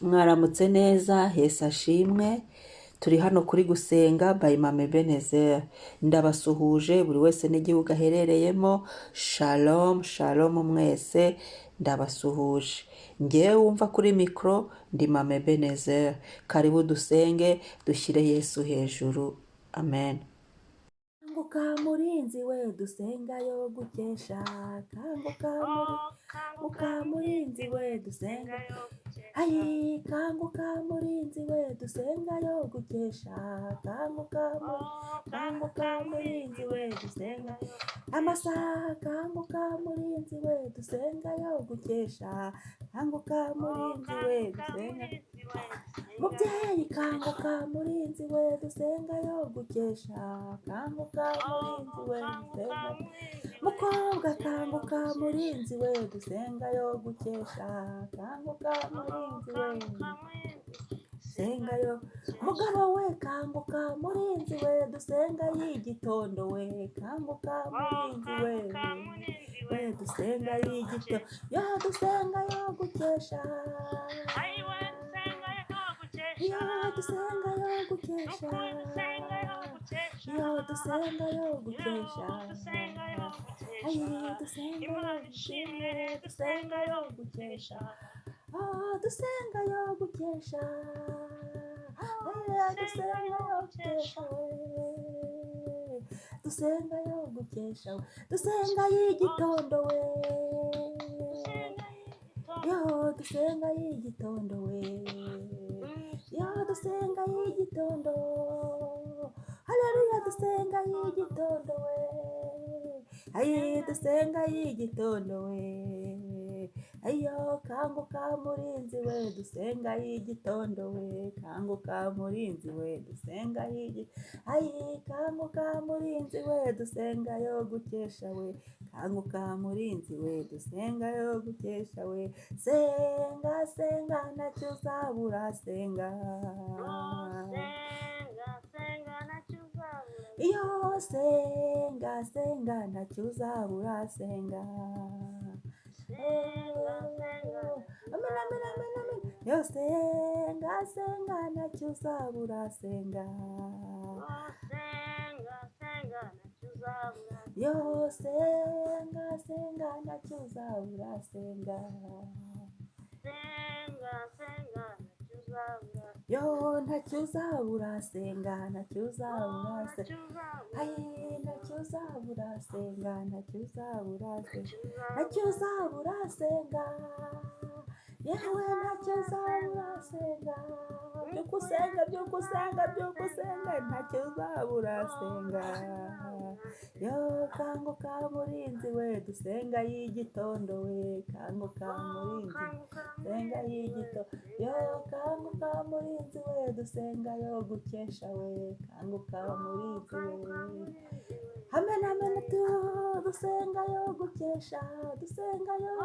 Mwaramutse neza, Yesu ashimwe. Turi hano kuri gusenga by Mame Benezeri. Ndabasuhuje buri wese n'igihugu aherereyemo. Shalom, shalom mwese. Ndabasuhuje. Ngewe wumva kuri mikoro ndi Mame Benezeri. Karibu dusenge, dushyire Yesu hejuru. Amen. Kanguka murinzi we dusengayo gukesha. Kanguka murinzi we dusengayo. Ayi, kanguka murinzi we dusengayo gukesha. Kanguka murinzi we dusengayo. Amasaha kanguka murinzi we dusengayo gukesha. Kanguka murinzi we dusengayo. Mubyeyi kanguka murinzi we dusengayo gukesha. Kanguka murinzi we dusengayo. Mukobwa kanguka murinzi we dusengayo gukesha. Kanguka murinzi we dusengayo. Mugabo we kanguka murinzi we dusengayo igitondo we. Kanguka murinzi we dusengayo igitondo. Yo dusengayo gukesha. Yo dusengayo gukesha. Yo dusengayo gukesha. Ayi dusengayo gukesha. Oh dusengayo gukesha. Dusengayo gukesha. Dusengayo gukesha. Dusengayo igitondo we. Yo dusengayo igitondo we. Yo dusengayo igitondo. Haleluya dusengayo igitondo we. Ayi dusengayo igitondo we. Ayo kanguka murinzi we dusengayo igitondo we. Kanguka murinzi we dusengayo igitondo. Ayi kanguka murinzi we dusengayo gukesha we. Kanguka murinzi we dusengayo gukesha we. Senga senga ntacyo uzabura senga. Iyo senga senga ntacyo uzabura senga. Amen amen amen amen. Yo senga senga ntacyo uzabura senga. Yo senga senga ntacyo uzabura senga. Yo ntacyo uzabura senga. Ntacyo uzabura senga. Ayi ntacyo uzabura senga. Ntacyo uzabura senga. Ntacyo uzabura senga. Yewe ntacyo uzabura senga. Byukusenga byukusenga byukusenga ntacyo uzabura senga. Yo kanguka murinzi we dusenga y'igitondo we. Kanguka murinzi dusenga y'igitondo. Yo kanguka murinzi we dusenga yo gukesha we. Kanguka murinzi we. Amen amen tu dusenga yo gukesha. Dusenga yo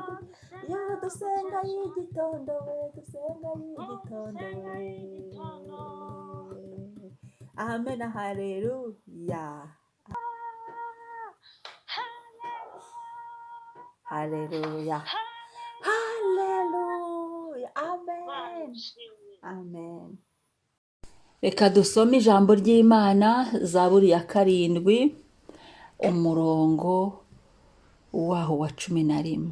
dusenga y'igitondo we. Dusenga y'igitondo we. Amen haleluya. Haleluya. Haleluya. Amen. Amen. Reka dusome ijambo ry'Imana Zaburi ya 7 umurongo waho wa 11.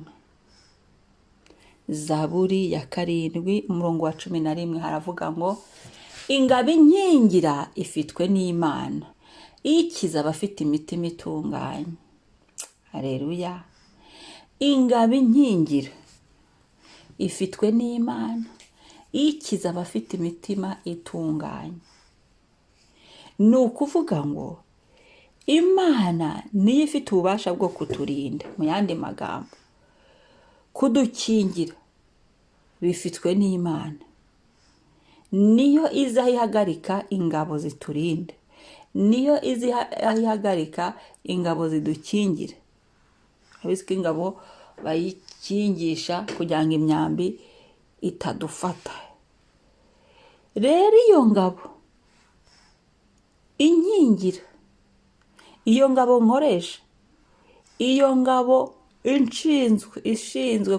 Zaburi ya 7 umurongo wa 11 haravuga ngo ingabo inkingira ifitwe n'Imana ikiza abafite imitima itunganye. Haleluya. Ingabo inkingira ifitwe n'Imana ikiza abafite imitima itunganye. Ni ukuvuga ngo Imana niyo ifite ububasha bwo kuturinda. Mu yandi magambo kudukingira bifitwe n'Imana. Niyo iza ihagarika ingabo ziturinda. Niyo iza ihagarika ingabo zidukingira. Abiswe ingabo bayikingisha kugira ngo imyambi itadufata. Rero iyo ngabo inkingira, iyo ngabo nkoresha, iyo ngabo ishinzwe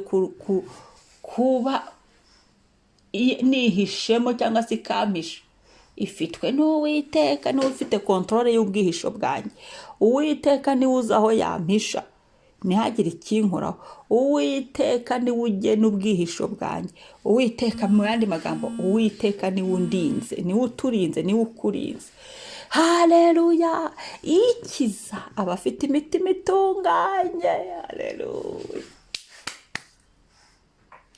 kuba nihishemo cyangwa se ikampisha, ifitwe n'Uwiteka, niwe ufite kontrole y'ubwihisho bwanjye. Uwiteka niwe uzi aho yampisha ntihagire ikinkoraho. Uwiteka niwe ugena ubwihisho bwanjye. Uwiteka, mu yandi magambo, Uwiteka niwe undinze, niwe uturinze, niwe ukurinze. Haleluya! Ikiza abafite imitima itunganye. Haleluya!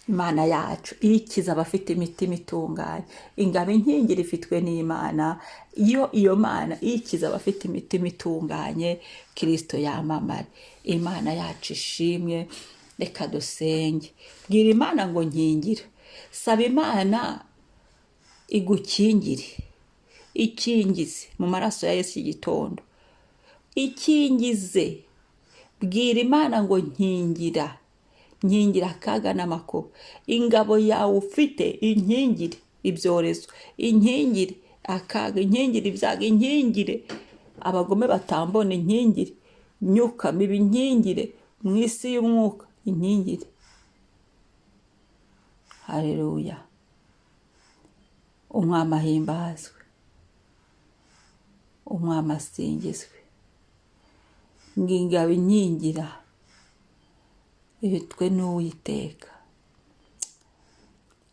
Imana yacu ikiza abafite imitima itunganye. Ingabo inkingire ifitwe n'Imana. Iyo Mana ikiza abafite imitima itunganye, Kristo yamamare. Imana yacu ishimwe. Reka dusenge. Bwira Imana ngo nkingire. Saba Imana igukingire, ikingize mu maraso ya Yesu igitondo. Ikingize. Bwira Imana ngo nkingira akaga n'amakuba. Ingabo yawe ufite inkingire ibyorezo, inkingire akaga, inkingire ibyago, inkingire abagome batambona, inkingire imyuka mibi, inkingire mu isi y'umwuka, inkingire. Haleluya! Umwami ahimbazwe, umwami asingizwe. Ingabo inkingira ifitwe n'Uwiteka,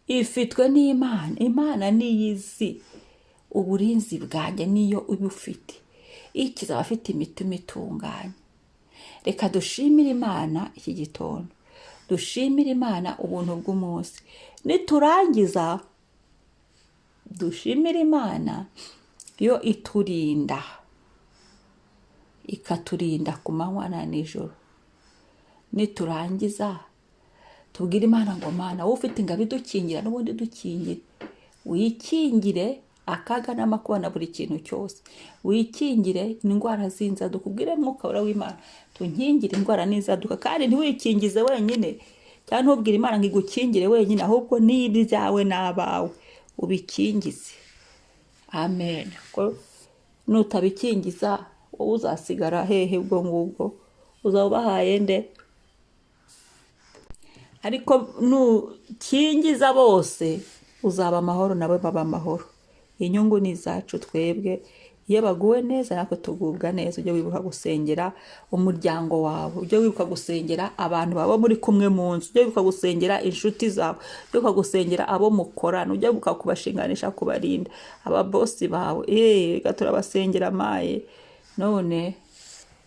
ifitwe n'Imana. Imana niyo izi uburinzi bwanjye, niyo ubufite. Ikiza abafite imitima itunganye. Reka dushimire Imana iki gitondo, dushimire Imana ubuntu bw'umunsi. Niturangiza dushimire Imana yo iturinda, ikaturinda ku manywa na nijoro. Niturangiza tubwire Imana ngo Mana, wowe ufite ingabo idukingira n'ubundi dukingire. Wikingire akaga n'amakuba na buri kintu cyose. Wikingire indwara z'inzaduka. Ubwire Mwuka Wera w'Imana tunkingire indwara n'inzaduka. Kandi ntiwikingize wenyine, cyangwa ntubwire Imana ngo igukingire wenyine, ahubwo n'ibyawe n'abawe ubikingize. Amen. Ko nutabikingiza wowe uzasigara hehe ubwo ngubwo? Uzaba ubahaye nde? Ariko nukingiza bose uzaba amahoro, nawe baba amahoro. Inyungu ni izacu twebwe. Iyo baguwe neza natwe tugubwa neza. Ujye wibuka gusengera umuryango wawe, ujye wibuka gusengera abantu baba muri kumwe mu nzu, ujye wibuka gusengera inshuti zawe, ujye wibuka gusengera abo mukorana, ujye wibuka kubashinganisha, kubarinda ababosi bawe. Turabasengera maye. None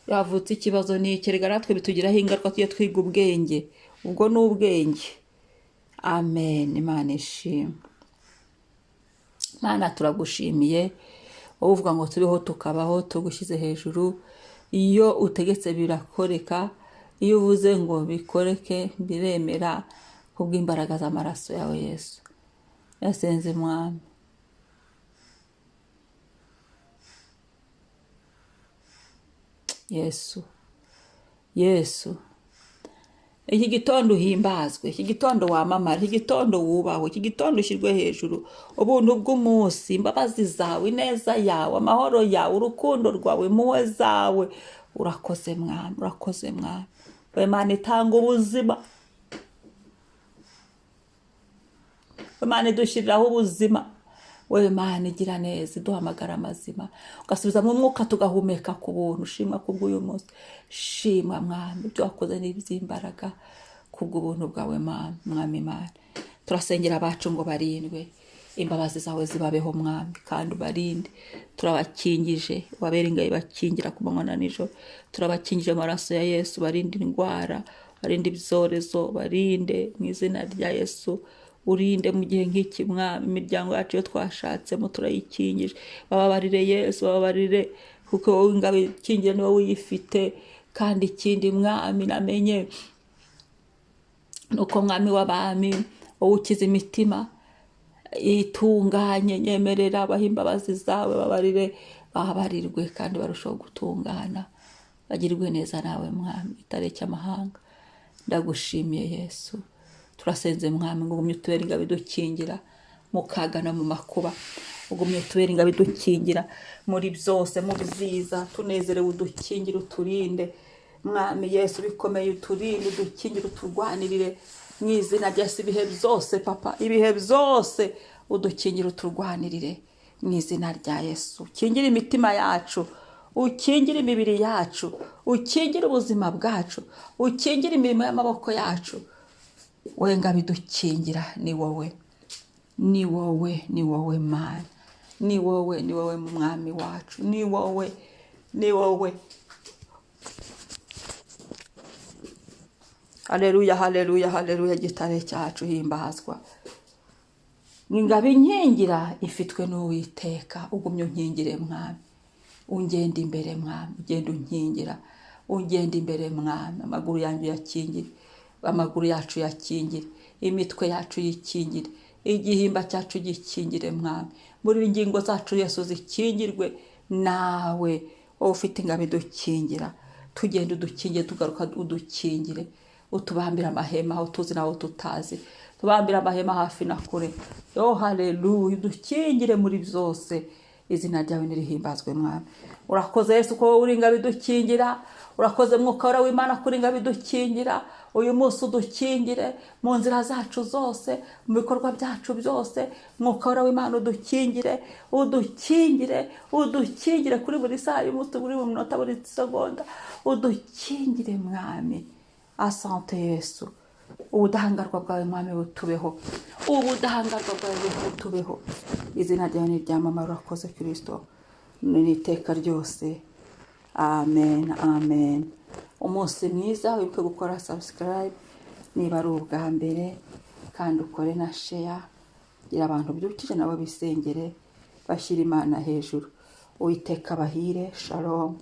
yavutse ikibazo n'iki, rega natwe bitugiraho ingaruka, tujye twiga ubwenge. Ubwo ni ubwenge. Amen. Imana ishimwe. Mana turagushimiye, wowe uvuga ngo turiho tukabaho, tugushyize hejuru. Iyo utegetse birakoreka, iyo uvuze ngo bikoreke biremera, kubw'imbaraga z'amaraso yawe Yesu. Yasenze Mwami. Yesu, iki gitondo uhimbazwe, iki gitondo wamamara, iki gitondo wubahwe, iki gitondo ushyirwe hejuru. Ubuntu bw'umunsi, imbabazi zawe, ineza yawe, amahoro yawe, urukundo rwawe, impuhwe zawe. Urakoze Mwami, urakoze Mwami. Imana itanga ubuzima, Imana idushyiriraho ubuzima. Wewe Mana igira neza, iduhamagara amazima, ugasubiza mu mwuka tugahumeka ku buntu. Ushimwa kubw'uyu munsi, shimwa Mwami, ibyo wakoze n'iby'imbaraga kubw'ubuntu bwawe Mwami Imana. Turasengera abacu ngo barindwe, imbabazi zawe zibabeho Mwami, kandi ubarinde. Turabakingije, wabera ingabo bakingira ku manywa na nijoro. Turabakingije amaraso ya Yesu, barinde indwara, barinde ibyorezo, barinde mu izina rya Yesu. Urinde mu gihe nk'iki Mwami, imiryango yacu yo twashatsemo turayikingije. Bababarire Yesu, bababarire, kuko wowe ingabo ikingira ni wowe uyifite. Kandi ikindi Mwami namenye nuko Mwami w'abami, wowe ukiza imitima itunganye. Nyemerera abaha imbabazi zawe, babarirwe kandi barushaho gutungana, bagirwe neza nawe Mwami, itareke amahanga. Ndagushimiye Yesu. Turasenze Mwami ngo ugumye utubere ingabo idukingira mu kaga no mu makuba. Ugumye utubere ingabo idukingira muri byose, mu byiza. Tunezerewe, udukingira, uturinde Mwami Yesu bikomeye. Uturinde, udukingire, uturwanirire mu izina rya Yesu. Ibihe byose papa, ibihe byose udukingire uturwanirire mu izina rya Yesu. Ukingire imitima yacu, ukingire imibiri yacu, ukingire ubuzima bwacu, ukingire imirimo y'amaboko yacu. Wenga bidukingira ni wowe, ni wowe, ni wowe Mana, ni wowe, ni wowe mwami wacu, ni wowe, ni wowe. Haleluya, haleluya, haleluya. Gitare cyacu himbazwa. Ingabo inkingira ifitwe n'Uwiteka. Ugumye unkingire mwami, ungenda imbere mwami, ugenda unkingira, ungenda imbere mwami. Amaguru yanjye yakingire, amaguru yacu yakingire, imitwe yacu yikingire, igihimba cyacu gikingire mwami. Muri ingingo zacu Yesu zikingirwe nawe. Wowe ufite ingabo idukingira, tugenda udukingire, tugaruka udukingire. Utubambira amahema aho tuzi naho tutazi, tubambira amahema hafi na kure. Yo haleluya, udukingire muri byose. Izina ryawe nirihimbazwe mwami. Urakoze Yesu ko uri ingabo idukingira. Urakoze Mwuka w'Imana kuri ingabo idukingira. Uyu munsi udukingire mu nzira zacu zose, mu bikorwa byacu byose. Mwuka w'Imana udukingire, udukingire, udukingire kuri buri saa y'umunsi, buri munota, buri segonda. Udukingire mwami. Asante Yesu. Ubudahangarwa bwawe mwami butubeho, ubudahangarwa bwawe butubeho. Izina ryawe niryamamara. Urakoze Kristo, n'iteka ryose. Amen, amen. Umunsi mwiza. Wibuke gukora subscribe niba ari ubwa mbere, kandi ukore na share. Gira abantu byukije nabo bisengere, bashyira Imana hejuru. Uwiteka bahire. Shalom.